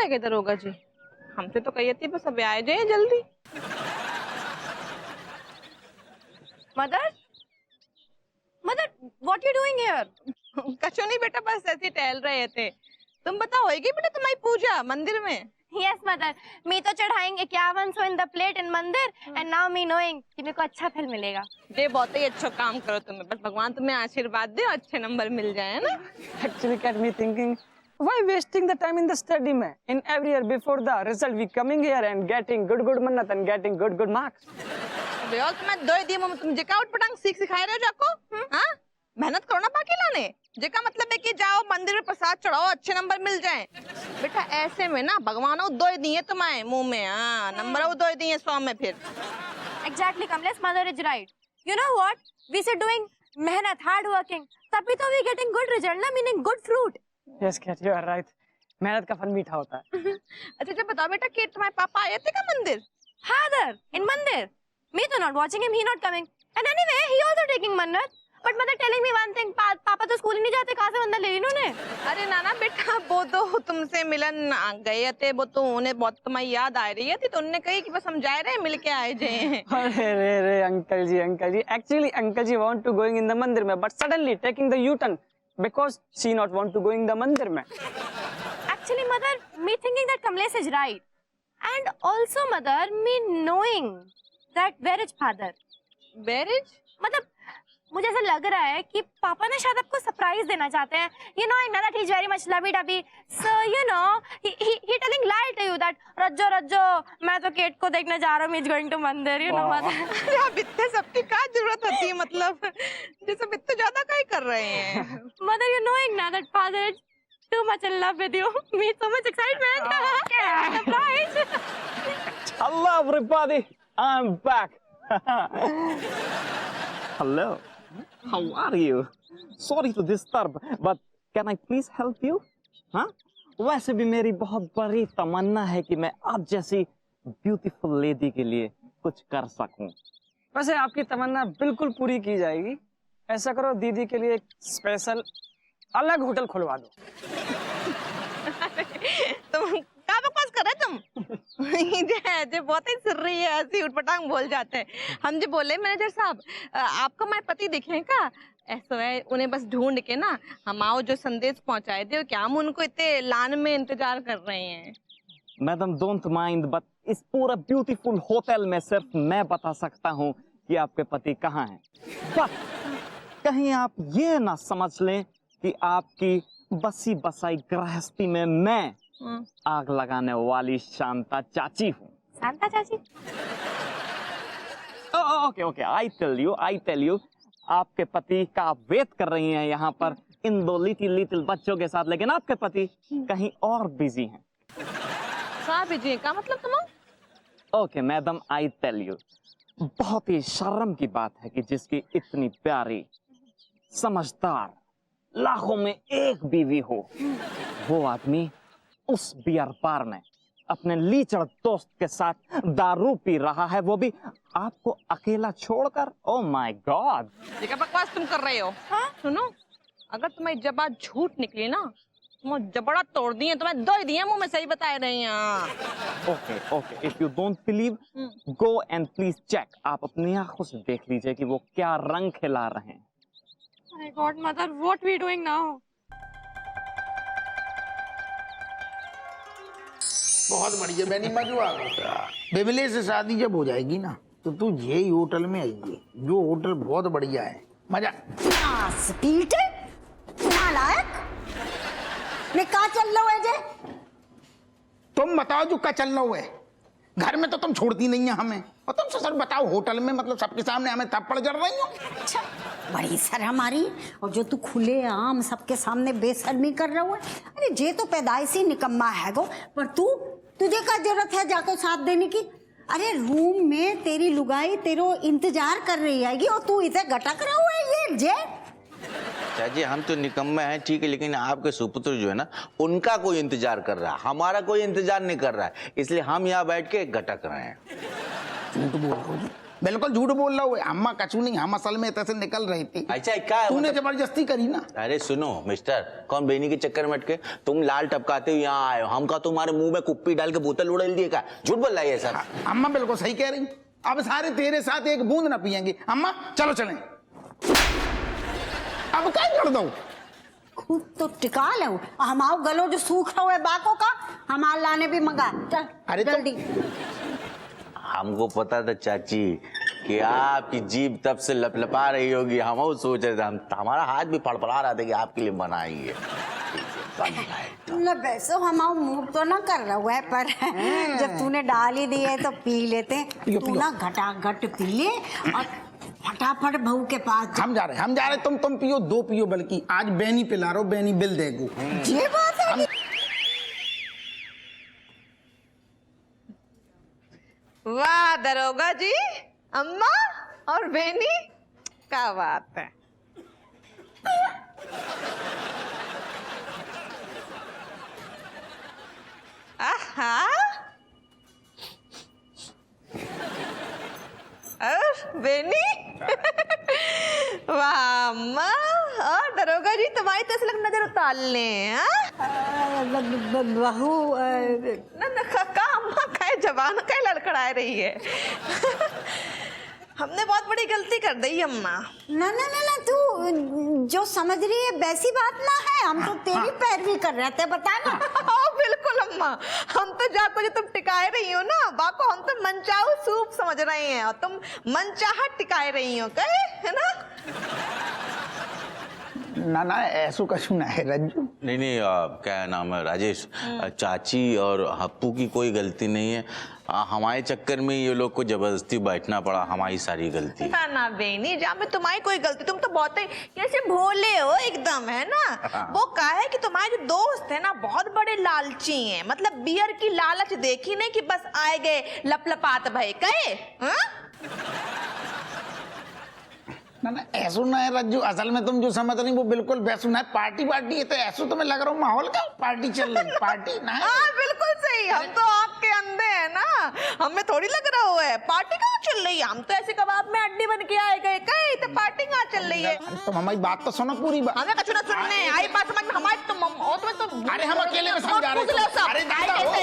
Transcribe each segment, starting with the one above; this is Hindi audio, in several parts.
रह गए दरोगा जी? हमसे तो कही थी बस अभी आए जाए जल्दी। Mother, mother, what you doing here? कछु नहीं बेटा, बस ऐसे ही टहल रहे थे। तुम बताओ, होगी बेटा तुम्हारी पूजा मंदिर में? यस मदर, मी तो चढ़ाएंगे 51 इन द प्लेट इन मंदिर एंड नाउ मी नोइंग कि मेरे को अच्छा फल मिलेगा। ये बहुत ही अच्छा काम करो तुम्हें, बस भगवान तुम्हें आशीर्वाद दे और अच्छे नंबर मिल जाए, है ना? Actually, get me thinking, why wasting the time in the study, man? In every year before the result, we coming here and getting good mannat and getting good marks. अबे और तुम्हें दो ही दिए मुंह में, तुम जेका आउट पटांग सीख सिखाए रहे हो जाको? हाँ, मेहनत करो ना बाकी लाने। जेका मतलब है कि जाओ मंदिर में प्रसाद चढ़ाओ, अच्छे नंबर मिल जाएं। बेटा ऐसे में ना भगवान दो ही दिए तुम्हें मुंह में, हाँ नंबर वो दो ही दिए 100 में फिर। Exactly, Kamlesh, mother is right. You know what? We should doing मेहनत, hard working. तभी तो we getting good result ना, meaning good fruit. Yes, Kat, you are right. मेहनत का फल मीठा होता है। अच्छा जब बताओ बेटा कि तुम्हारे पापा आए थे क्या मंदिर? Father, in मंदिर? Me तो not watching him, he not coming. And anyway, he also taking मन्नत. But mother telling me one thing, पापा तो स्कूल ही नहीं जाते, कहाँ से मन्नत ले इन्होंने? अरे नाना बेटा, वो तो तुमसे मिलन गए थे, वो तो उन्हें बहुत तुम्हारी याद आ रही थी, तो उन्होंने कही कि बस हम जा रहे हैं, मिल के आए जाए। अरे रे uncle ji, actually uncle ji want to going in the मंदिर में, but suddenly taking the U-turn because she not want to go in the मंदिर में. Actually, mother, me thinking that Kamlesh is right, and also mother, me knowing that where is father. Marriage? मतलब मुझे ऐसा लग रहा है कि पापा ने शायद आपको सरप्राइज देना चाहते हैं. You know, that he's very much lovey-dovey. So you know, he telling lie to you that रज्जो मैं तो केट को देखने जा रहा हूँ. He's going to मंदिर. You know mother. अरे आप इतने सबकी क्या जरूरत होती है, मतलब ये सब इतने ज्यादा क्या ही कर रहे हैं? Mother, you knowing now that father is too much in love with you. Me so much excitement. Surprise. Hello everybody, I'm back. Hello, how are you? Sorry to disturb, but can I please help you? हाँ? वैसे भी मेरी बहुत बड़ी तमन्ना है कि मैं आप जैसी ब्यूटीफुल लेडी के लिए कुछ कर सकूं। वैसे आपकी तमन्ना बिल्कुल पूरी की जाएगी। ऐसा करो, दीदी के लिए एक स्पेशल अलग होटल खुलवा दो। तुम क्या बकवास कर रहे तुम? जे बहुत ही सुर रही है, ऐसी उठपटांग बोल जाते हैं। हम जो बोले मैनेजर साहब, आपको हमारे पति दिखे क्या? ऐसा है, उन्हें बस ढूंढ के ना हम आओ जो संदेश पहुंचाए थे, क्या हम उनको इतने लान में इंतजार कर रहे हैं? मैडम डोंट माइंड, बट इस पूरा ब्यूटीफुल होटल में सिर्फ मैं बता सकता हूँ कि आपके पति कहाँ हैं। बट कहीं आप ये ना समझ लें कि आपकी बसी बसाई गृहस्थी में मैं आग लगाने वाली शांता चाची हूँ। शांता चाची? ओके, आई टेल यू, आपके पति का आप वेट कर रही हैं यहाँ पर इन दो लिटिल बच्चों के साथ, लेकिन आपके पति कहीं और बिजी हैं। कहाँ बिजी है? क्या मतलब तुम? Okay madam, I tell you, बहुत ही शर्म की बात है कि जिसकी इतनी प्यारी समझदार लाखों में एक बीवी हो, वो आदमी उस बियर बार में अपने लीचड़ दोस्त के साथ दारू पी रहा है, वो भी आपको अकेला छोड़कर। ओह माय गॉड, ये क्या बकवास तुम कर रहे हो? हाँ? सुनो, अगर तुम्हारी जबान झूठ निकली ना, तुम जबड़ा तोड़ दिए, तुम्हें दो ही दिए मुंह में, सही बता रही हैं। Okay, if you don't believe, go and please check. आप अपनी आंखों से देख लीजिए कि वो क्या रंग खिला रहे हैं। My God, mother, what we doing now? बहुत बढ़िया बहनी मजू आ गया। बिमले से शादी जब हो जाएगी ना, तो तू यही होटल में आइए, जो होटल बहुत बढ़िया है। मजा स्पीड नालायक ने कहा चल लो है जे? तुम बताओ जो का चल रहा है। घर में तो तुम छोड़ती नहीं है हमें, और तुम सर बताओ होटल में, मतलब सबके सामने हमें थप्पड़ जड़ रही हो। अच्छा, बड़ी सर हमारी, और जो तू खुले आम सबके सामने बेशर्मी कर रहा है। अरे जे तो पैदाइशी निकम्मा है गो, पर तुझे क्या जरूरत है जाकर साथ देने की? अरे रूम में तेरी लुगाई तेरो इंतजार कर रही है, और तू इसे गटक रहा हुआ है ये जे? चाची हम तो निकम्मे हैं, ठीक है, लेकिन आपके सुपुत्र जो है ना, उनका कोई इंतजार कर रहा है, हमारा कोई इंतजार नहीं कर रहा है, इसलिए हम यहाँ बैठ के गटक रहे हैं। झूठ बोल रहा हूँ, बिल्कुल झूठ बोल रहा है अम्मा, कछु नहीं, हम असल में ऐसे निकल रहे थे। अच्छा क्या है तूने मतलब? जबरदस्ती करी ना। अरे सुनो मिस्टर, कौन बेनी के चक्कर में अटके? तुम लाल टपकाते हुए यहाँ आए हो, हम का तुम्हारे मुंह में कुप्पी डाल के बोतल उड़ेल दिए का? झूठ बोल रहा है ये सब। अम्मा बिल्कुल सही कह रही, अब सारे तेरे साथ एक बूंद ना पियेंगे। अम्मा चलो चलें। अब क्या कर दो? खुद तो टिका लो, हमाओ गलो जो सूखा हुआ है बाकों का, हमार लाने भी मंगा। चल अरे तो- जल्दी। हमको पता था चाची कि आपकी जीभ तब से लपलपा रही होगी, हम वो सोच रहे थे, हम हमारा हाथ भी फड़फड़ा रहा था कि आपके लिए बनाएंगे। न वैसे हमारा मुंह तो ना कर रहा हुआ है, पर जब तूने डाल ही दिए तो पी लेते हैं। तू ना घटाघट पी ले और फटाफट बहू के पास जा। हम जा रहे, तुम पियो, 2 पियो, बल्कि आज बैनी पिला रहा हूं, बैनी बिल देगो। ये बात है। वाह दरोगा जी, अम्मा और बहनी, क्या बात है। आहा, और बहनी वाह अम्मा और दरोगा जी, तुम्हारी तो ऐसे लग नजर उतार ले। बहू का अम्मा का जबान का लड़खड़ा रही है। हमने बहुत बड़ी गलती कर दी अम्मा। ना ना ना ना, तू जो समझ रही है वैसी बात ना है, हम तो तेरी पैरवी कर रहे थे, बता ना। बिल्कुल अम्मा, हम तो जाको जो तुम टिकाए रही हो ना बाको, हम तो मनचाहू सूप समझ रहे हैं और तुम मनचाहा टिकाए रही हो, कहे है ना? ना ऐसो कछु ना है रज्जू। नहीं क्या नाम है राजेश, चाची और हप्पू की कोई गलती नहीं है, हमारे चक्कर में ये लोग को जबरदस्ती बैठना पड़ा, हमारी सारी गलती। ना बेनी, जहाँ में तुम्हारी कोई गलती, तुम तो बहुत ही कैसे भोले हो एकदम, है ना? वो कहा है कि तुम्हारे जो दोस्त है ना बहुत बड़े लालची हैं, मतलब बियर की लालच देखी नहीं कि बस आए गए लपलपात भाई कहे। ना ऐसो ना है रज्जू, असल में तुम जो समझ रही वो बिल्कुल वैसो ना है। पार्टी है तो ऐसो तुम्हें लग रहा हूँ माहौल का पार्टी चल रही, पार्टी ना है। हाँ बिल्कुल सही, हम तो आपके अंधे हैं ना, हमें थोड़ी लग रहा हुआ है। पार्टी कहाँ चल रही है? हम तो ऐसे कबाब में अड्डी बन के आए गए, कहीं तो पार्टी कहाँ चल रही है? तुम हमारी बात तो सुनो, पूरी बात। हमें कछु ना सुनने आई बात समझ में हमारे तुम अरे हम अकेले में समझा रहे थे। अरे दादा हो,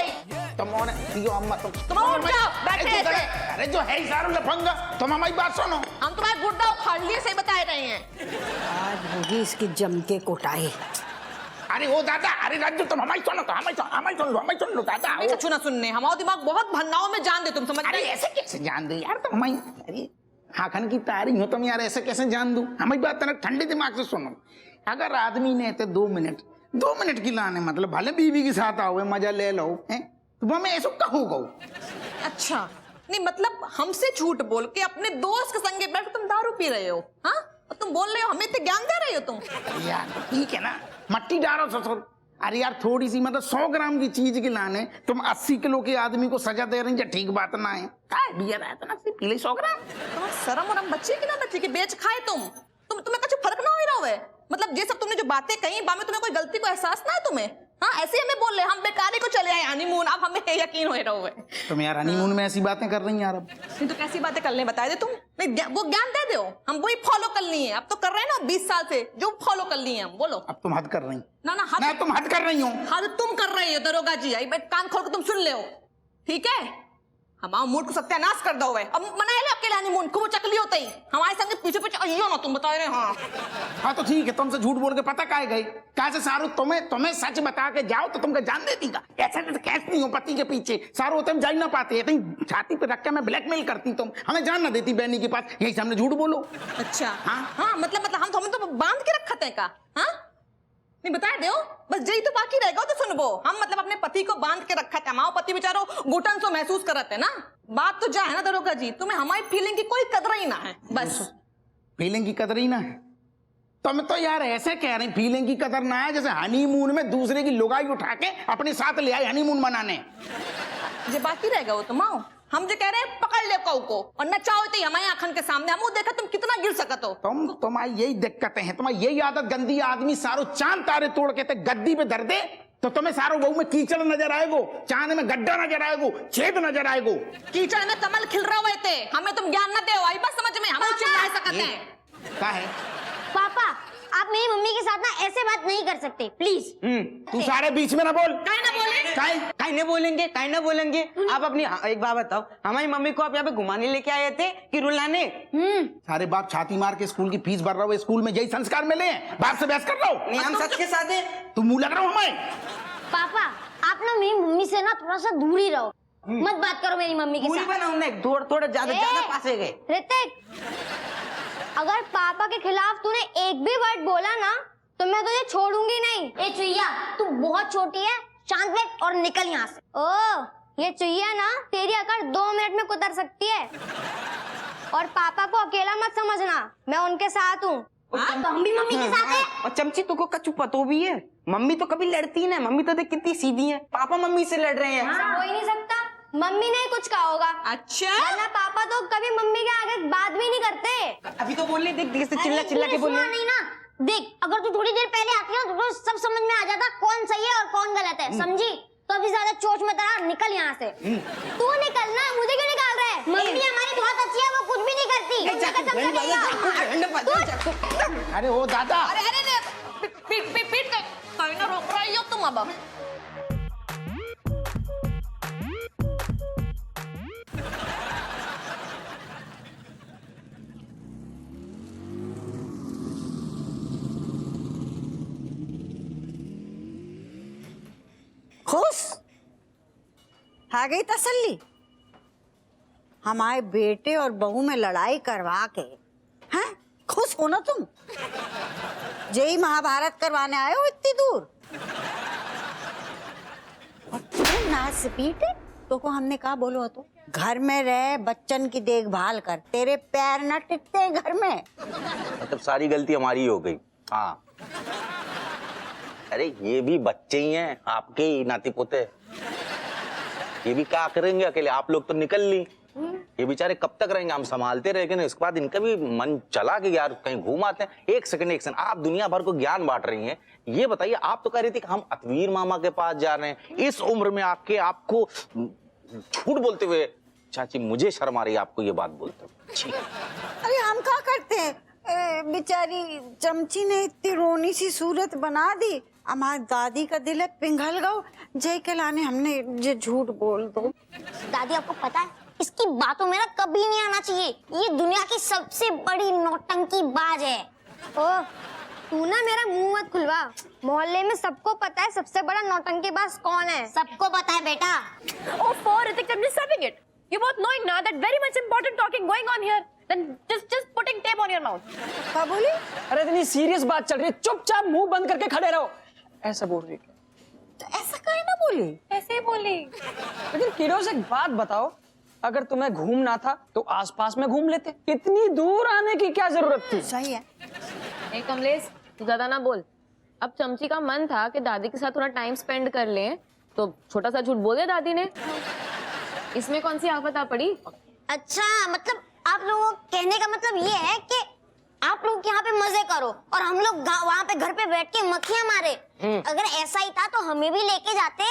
तुम और पियो अम्मा, तुम उठ जाओ, बैठे ऐसे। अरे जो है सारा लफंगा, तुम हमारी बात सुनो। हम तुम्हारे गुड्डा उखाड़ लिए, सही बता रहे हैं। आज होगी इसकी जम के कोटाई। अरे ओ दादा, अरे रज्जू तुम हमारी सुनो, तो हमारी सुन लो दादा। हमें कछु ना सुनने, हमारा दिमाग बहुत भन्नाओं में जान दे, तुम समझ अरे रहे? ऐसे कैसे जान दो यार तुम हमारी? अरे हाखन की तारी हो तुम यार, ऐसे कैसे जान दू? हमारी बात ना ठंडे दिमाग से सुनो। अगर आदमी ने तो 2 मिनट की लाने, मतलब भले बीवी के साथ आओ, मजा ले लो, हैं तो मैं ऐसा कहूँगा। अच्छा नहीं, मतलब हमसे झूठ बोल के अपने दोस्त के संगे बैठ तुम दारू पी रहे हो? हाँ, और तुम बोल रहे हो हमें तो ज्ञान दे रहे हो तुम? अरे यार ठीक है ना, मट्टी डालो ससुर। अरे यार थोड़ी सी मतलब 100 ग्राम की चीज के लाने तुम 80 किलो के आदमी को सजा दे रही है, ठीक बात ना है। क्या बियर आया था ना, पी ले 100 ग्राम। तुम्हारा शर्म वरम बच्चे की ना बच्चे की बेच खाए तुम्हें कुछ फर्क ना हो रहा है? मतलब ये सब तुमने जो बातें कही बा में तुम्हें कोई गलती को एहसास ना है तुम्हें? हाँ ऐसे ही हमें बोल रहे, हम बेकारी को चले आए हनीमून, अब हमें यकीन हो रहा है। तुम यार हनीमून में ऐसी बातें कर रही हैं यार। अब नहीं तो कैसी बातें करने बताए दे तुम, नहीं वो ज्ञान दे दो, हम वही फॉलो कर लिए। अब तो कर रहे हैं ना 20 साल से जो फॉलो कर लिए हम। बोलो। अब तुम हद कर रही ना ना, तुम हद कर रही हो। हद तुम कर रही हो दरोगा जी, आई कान खोल के तुम सुन ले हो, ठीक है? हमारा मूड को सत्यानाश कर दो। अब मना ले अकेले हनीमून, खूब चकली होते ही हमारे संग पीछे पीछे आइयो ना, तुम बता रहे। हाँ तो ठीक है, तुमसे झूठ बोल के पता काहे गए? कहा से सारू तुम्हें सच बता के जाओ तो तुमको जान देती का? ऐसा तो कैसे नहीं हो पति के पीछे सारू होते हम जा ही ना पाते, छाती पे रख के मैं ब्लैकमेल करती, तुम हमें जान ना देती बहनी के पास, यही सामने झूठ बोलो। अच्छा हाँ मतलब हमें तो बांध के रखते हैं का? हाँ नहीं बता दो, बस यही तो बाकी रहेगा तो सुनबो। हम मतलब अपने पति को बांध के रखा था, हमारा पति बेचारो घुटन सो महसूस करते ना। बात तो जा है ना दरोगा जी, तुम्हें हमारी फीलिंग की कोई कदर ही ना है। बस फीलिंग की कदर ही ना है? तुम तो यार ऐसे कह रहे फीलिंग की कदर ना है, जैसे हनीमून में दूसरे की लुगाई उठा के अपने साथ ले आए हनीमून मनाने। जो बाकी रहेगा वो तुम आओ, हम जो कह रहे हैं पकड़ ले कऊ को और नचाओ तो हमारे आंखन के सामने, हम वो देखा तुम कितना गिर सकते हो। तुम्हारी यही दिक्कतें हैं, तुम्हारी यही आदत गंदी। आदमी सारो चांद तारे तोड़ के ते गद्दी पे धर दे तो तुम्हें सारो बहू में कीचड़ नजर आएगो, चांद में गड्ढा नजर आएगो, छेद नजर आएगो। कीचड़ में कमल खिल रहा हुए थे, हमें तुम ज्ञान न दे, आई बस समझ में, हम चिल्ला सकते हैं। क्या है? पापा आप मेरी मम्मी के साथ ना ऐसे बात नहीं कर सकते, प्लीज। तू सारे बीच में ना बोल। काहे ना बोले? काहे नहीं बोलेंगे आप अपनी एक बात बताओ, हमारी मम्मी को आप यहाँ पे घुमाने लेके आए थे कि रुलाने? सारे बाप छाती मार के स्कूल की फीस भर रहा हो, स्कूल में यही संस्कार मिले हैं, बाप से बहस कर रहा हो। नहीं, हम सच के साथ हैं। तू मुंह लग रहा हो हमें। पापा आप ना मेरी मम्मी से ना थोड़ा सा दूर ही रहो, मत बात करो मेरी मम्मी के पूरी साथ। बनाऊं ना, थोड़ा ज्यादा पास है गए। ऋतिक, अगर पापा के खिलाफ तूने एक भी वर्ड बोला ना तो मैं तुझे छोड़ूंगी नहीं। ए चुईया, तू बहुत छोटी है, शांत बैठ और निकल यहाँ से। ओ, ये चुईया ना तेरी अकड़ 2 मिनट में कुतर सकती है। और पापा को अकेला मत समझना, मैं उनके साथ हूँ। तो हम भी मम्मी के साथ हैं। और चमची तुमको कच्चू पतो भी है, मम्मी तो कभी लड़ती ना, मम्मी तो देख कितनी सीधी है, पापा मम्मी से लड़ रहे हैं। ऐसा हो ही नहीं सकता, मम्मी ने कुछ कहा होगा। अच्छा, वरना पापा तो कभी मम्मी के आगे बात भी नहीं करते। अभी तो बोल रहे, देख चिल्ला अरे, के बोल सुना रहे। नहीं ना, देख अगर तू थोड़ी देर पहले आती ना तो सब समझ में आ जाता कौन सही है और कौन गलत है, समझी? तो अभी ज्यादा चोच मत रहा, निकल यहाँ से। तू निकलना, मुझे क्यों निकाल रहा है? मम्मी हमारी बहुत अच्छी है, वो कुछ भी नहीं करती। अरे ओ दादा, अरे अरे पीट कहीं ना रोक रही हो तुम अब। खुश आ गई तसल्ली? हमारे बेटे और बहू में लड़ाई करवा के हैं खुश हो ना तुम? जय महाभारत करवाने आए हो इतनी दूर? और तुम ना स्पीड तो को हमने कहा बोलो तो घर में रह, बच्चन की देखभाल कर, तेरे पैर न टिकते घर में। मतलब सारी गलती हमारी हो गई। हाँ, अरे ये भी बच्चे ही हैं, आपके ही नाती पोते, ये भी क्या करेंगे अकेले? आप लोग तो निकल ली, ये बेचारे कब तक रहेंगे? हम संभालते रहेंगे ना, इसके बाद इनका भी मन चला कि यार कहीं घूम आते हैं। एक सेकंड, आप दुनिया भर को ज्ञान बांट रही हैं, ये बताइए, आप तो कह रही थी कि हम अतवीर मामा के पास जा रहे हैं, इस उम्र में आके आपको झूठ बोलते हुए चाची मुझे शर्म आ रही है आपको ये बात बोलते हुए। अरे हम क्या करते हैं, बेचारी चमची ने इतनी रोनी सी सूरत बना दी, हमारी दादी का दिल है पिघल गो, जय के लाने हमने ये झूठ बोल दो। दादी आपको पता है इसकी बातों में ना कभी नहीं आना चाहिए, ये दुनिया की सबसे बड़ी नौटंकी बाज है। ओ, तू ना मेरा मुंह मत खुलवा, मोहल्ले में सबको पता है सबसे बड़ा नौटंकीबाज कौन है। सबको पता है बेटा। Oh, for Ritik, I'm just stopping it. You both knowing now that very much important talking going on here. Then just putting tape on your mouth. क्या बोली? अरे इतनी सीरियस बात चल रही है, चुपचाप मुंह बंद करके खड़े रहो, ऐसा बोल रही है। तो ऐसा काहे ना बोली? ऐसे ही बोली। लेकिन किडोस एक बात बताओ, अगर तुम्हें घूमना था तो आसपास में घूम लेते, इतनी दूर आने की क्या जरूरत थी? सही है। ए कमलेश, तू ज्यादा ना बोल। अब चमची का मन था कि दादी के साथ थोड़ा टाइम स्पेंड कर लें, तो छोटा सा झूठ बोल दिया दादी ने। इसमें कौन सी आफत आ पड़ी? अच्छा, मतलब आप लोगों को कहने का मतलब ये है कि आप लोग यहाँ पे मजे करो और हम लोग वहाँ पे घर पे बैठ के मक्खियाँ मारे। अगर ऐसा ही था तो हमें भी लेके जाते।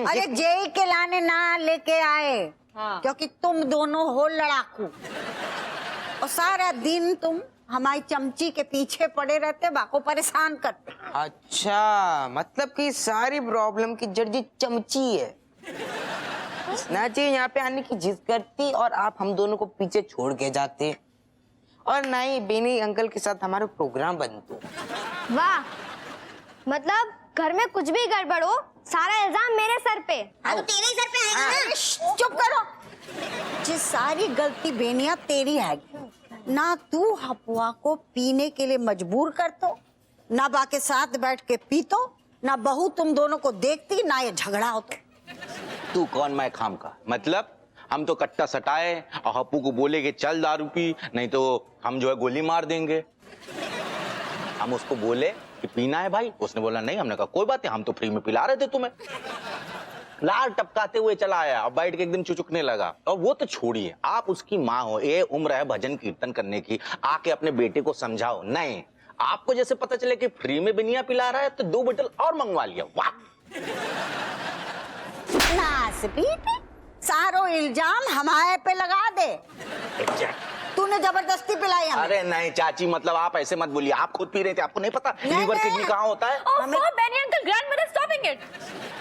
अरे जय के लाने ना लेके आए, हाँ। क्योंकि तुम दोनों हो लड़ाकू और सारा दिन तुम हमारी चमची के पीछे पड़े रहते, बाको परेशान करते। अच्छा, मतलब कि सारी प्रॉब्लम की जड़ जी चमची है ना चाहिए यहाँ पे आने की जिद करती, और आप हम दोनों को पीछे छोड़ के जाते, और ना ही बेनी अंकल के साथ हमारा प्रोग्राम बनतो। वाह, मतलब घर में कुछ भी गड़बड़ हो सारा इल्जाम मेरे सर पे। तो तेरे ही सर पे आएगा ना। चुप करो, ये सारी गलती बेनिया तेरी है। ना तू हपुआ को पीने के लिए मजबूर कर तो, ना बा के साथ बैठ के पी तो, ना बहू तुम दोनों को देखती, ना ये झगड़ा हो तो। तू कौन मैं खाम का? मतलब हम तो कट्टा सटाए और हप्पू को बोले कि चल दारू पी, नहीं तो हम जो है गोली मार देंगे। हम उसको बोले कि पीना है भाई, उसने बोला नहीं। हमने कहा कोई बात नहीं, हम तो फ्री में पिला रहे थे तुम्हें। लाल टपकाते हुए चला आया, अब बैठ के एकदम चुचुकने लगा। और वो तो छोड़िए, आप उसकी माँ हो, ये उम्र है भजन कीर्तन करने की, आके अपने बेटे को समझाओ। नहीं, आपको जैसे पता चले कि फ्री में बिनिया पिला रहा है तो 2 बोतल और मंगवा लिया। वाह, नासपीट, सारो इल्जाम हमारे पे लगा दे। तूने जबरदस्ती पिलाई हमें। अरे नहीं चाची, मतलब आप ऐसे मत बोलिए, आप खुद पी रहे थे, आपको नहीं पता लीवर किडनी कहाँ होता है? Oh, for Benny uncle, grandmother stopping it.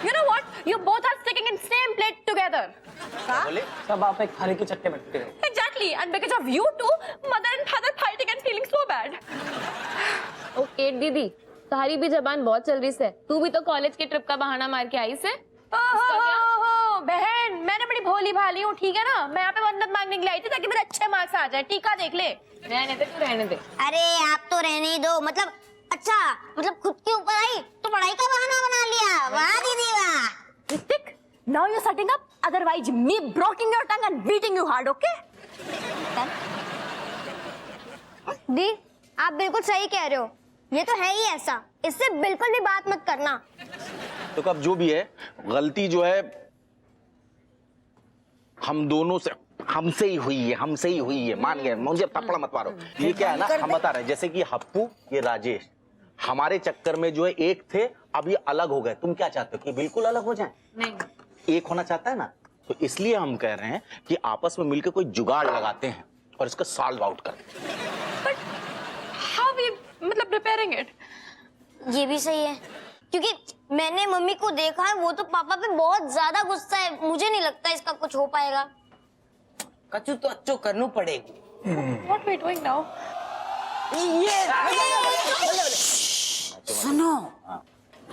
You know what? You both are sticking in same plate together. बोले सब आप एक थाली के चक्के में टूटे हो। Exactly, and because of you two, mother and father fighting and feeling so bad. Oh Kate दीदी, तुम्हारी भी जबान बहुत चल रही है। तू भी तो कॉलेज के ट्रिप का बहाना मार के आई से। ओहो, बहन, मैंने बड़ी भोली भाली हूँ, ठीक है ना? मैं यहाँ पे मन्नत मांगने के लिए आई थी ताकि मेरे अच्छे मार्क्स आ जाए। टीका देख ले। रहने दे, तू रहने दे। अरे आप तो रहने ही दो, मतलब अच्छा, मतलब खुद के ऊपर आई तो पढ़ाई का बहाना बना लिया। वाह दीदी वाह। Ritik, now you're setting up, otherwise me breaking your tongue and beating you hard, okay? दी, आप बिल्कुल सही कह रहे हो, ये तो है ही ऐसा, इससे बिल्कुल भी बात मत करना। तो कब जो भी है, गलती जो है हम दोनों से, हमसे ही हुई है, मान गए, मुझे थप्पड़ मत मारो। ये क्या है ना, हम बता रहे हैं, जैसे कि हप्पू, ये राजेश, हमारे चक्कर में जो है एक थे, अब ये अलग हो गए। तुम क्या चाहते हो कि बिल्कुल अलग हो जाएं? नहीं, एक होना चाहता है ना, तो इसलिए हम कह रहे हैं कि आपस में मिलकर कोई जुगाड़ लगाते हैं और इसका सॉल्व आउट करते हैं। How we, मतलब preparing it? ये भी सही है, क्योंकि मैंने मम्मी को देखा है, वो तो पापा पे बहुत ज्यादा गुस्सा है। मुझे नहीं लगता इसका कुछ हो पाएगा। कचू तो अच्छो करना पड़ेगी। What we doing now? सुनो,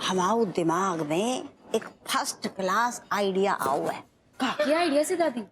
हमारे दिमाग में एक फर्स्ट क्लास आइडिया आओ है। क्या आइडिया से दादी?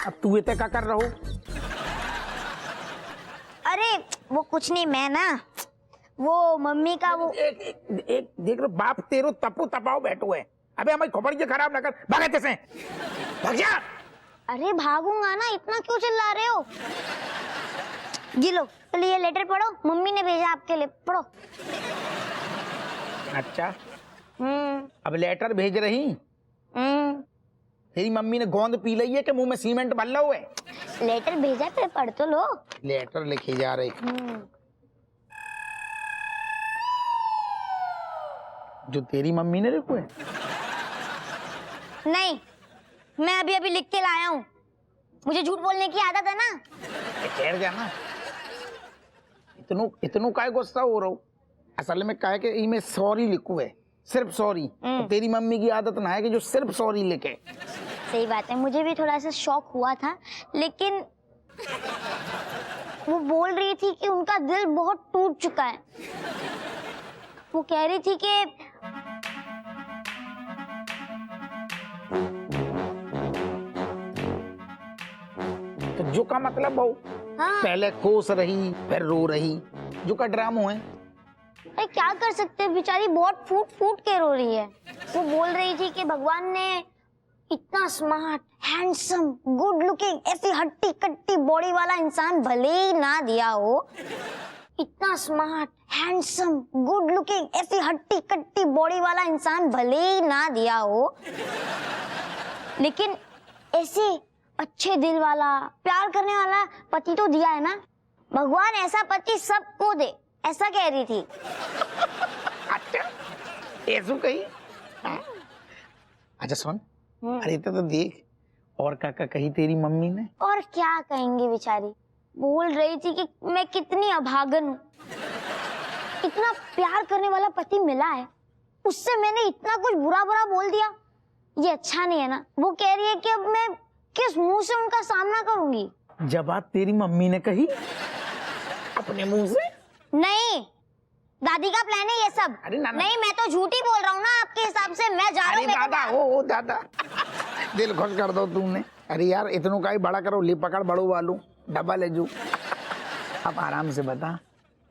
अब तू इतने क्या कर रहा हो? अरे वो कुछ नहीं, मैं ना वो मम्मी का वो एक देख लो, बाप तेरो तपो तपाओ बैठो है। अबे हमारी खोपड़ी के खराब ना कर, भागे कैसे? भाग जा। अरे भागूंगा ना, इतना क्यों चिल्ला रहे हो? ये लो, चलिए ये लेटर पढ़ो, मम्मी ने भेजा आपके लिए, पढ़ो। अच्छा, अब लेटर भेज रही? तेरी मम्मी ने गोंद पी ली है कि मुंह में सीमेंट भर लो है? लेटर भेजा, फिर पढ़ तो लो। लेटर लिखी जा रही। जो तेरी मम्मी ने लिखो है? नहीं, मैं अभी अभी लिख के लाया हूँ, मुझे झूठ बोलने की आदत है ना। ठहर जाना, इतनो काय गुस्सा हो रहा हूँ? असल में काय के इनमें सॉरी लिखू है, सिर्फ सॉरी। तो तेरी मम्मी की आदत ना है कि जो सिर्फ सॉरी लिखे। सही बात है, मुझे भी थोड़ा सा शौक हुआ था, लेकिन वो बोल रही थी कि उनका दिल बहुत टूट चुका है। वो कह रही थी कि तो जो का मतलब हो, हाँ, पहले खुश रही फिर रो रही, जो का ड्रामा है। अरे क्या कर सकते हैं, बेचारी बहुत फूट फूट के रो रही है। वो बोल रही थी कि भगवान ने इतना स्मार्ट, हैंडसम, गुड लुकिंग, ऐसी हट्टी कट्टी बॉडी वाला इंसान भले ही ना दिया हो। इतना स्मार्ट, हैंडसम, गुड लुकिंग, ऐसी हट्टी कट्टी बॉडी वाला इंसान भले ही ना दिया हो, लेकिन ऐसे अच्छे दिल वाला, प्यार करने वाला पति तो दिया है ना। भगवान ऐसा पति सबको दे, ऐसा कह रही थी। अच्छा, ऐसू कही? हाँ? अच्छा सुन, अरे तो देख, और काका कही तेरी मम्मी ने? और क्या कहेंगी बेचारी, बोल रही थी कि मैं कितनी अभागन हूँ, इतना प्यार करने वाला पति मिला है, उससे मैंने इतना कुछ बुरा बुरा बोल दिया, ये अच्छा नहीं है ना। वो कह रही है कि अब मैं किस मुंह से उनका सामना करूंगी। जब बात तेरी मम्मी ने कही अपने मुंह से? नहीं, दादी का प्लान है ये सब। अरे ना, नहीं, मैं तो झूठ ही बोल रहा हूँ ना आपके हिसाब से। मैं जा रहा हूँ। दादा, ओ दादा, दिल खुश कर दो तूने। अरे यार इतनों का ही बड़ा करो, ले पकड़ बड़ो वालू डब्बा ले जो। अब आराम से बता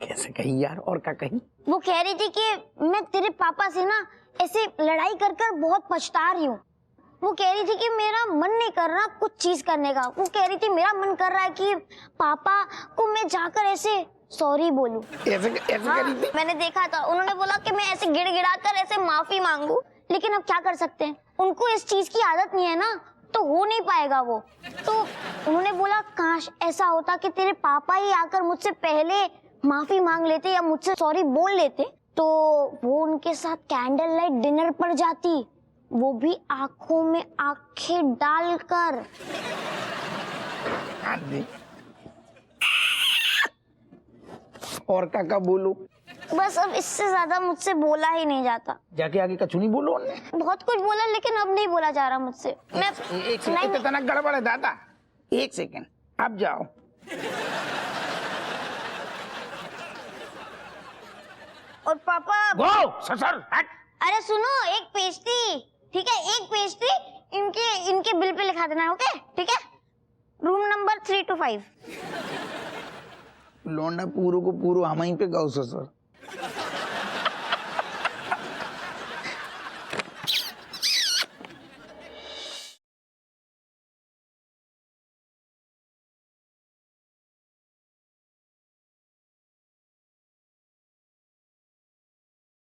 कैसे कही यार, और क्या कही? वो कह रही थी कि मैं तेरे पापा से ना ऐसे लड़ाई कर कर बहुत पछता रही हूँ। वो कह रही थी कि मेरा मन नहीं कर रहा कुछ चीज करने का। वो कह रही थी मेरा मन कर रहा है कि पापा को मैं जाकर ऐसे सॉरी बोलूं। ऐसे करी थी? मैंने देखा था, उन्होंने बोला कि मैं ऐसे गिड़गिड़ा कर ऐसे माफी मांगू, लेकिन अब क्या कर सकते हैं, उनको इस चीज की आदत नहीं है ना, तो हो नहीं पाएगा वो। तो उन्होंने बोला काश ऐसा होता कि तेरे पापा ही आकर मुझसे पहले माफी मांग लेते या मुझसे सॉरी बोल लेते, तो वो उनके साथ कैंडल लाइट डिनर पर जाती, वो भी आंखों में आंखें डालकर। हाँ जी। और क्या बोलो? बस अब इससे ज्यादा मुझसे बोला ही नहीं जाता। जाके आगे कछु नहीं बोलो उन्हें? बहुत कुछ बोला लेकिन अब नहीं बोला जा रहा मुझसे। मैं एक सेकंड, इतना गड़बड़ है दादा, एक सेकंड, अब जाओ। और पापा गो ससुर हट। अरे सुनो, एक पेस्ट्री, ठीक है, एक पेस्ट्री इनके बिल पे लिखा देना, ओके? ठीक है, रूम नंबर 325। लौंडा पूरो को पूरो हम ही पे गाओ ससुर।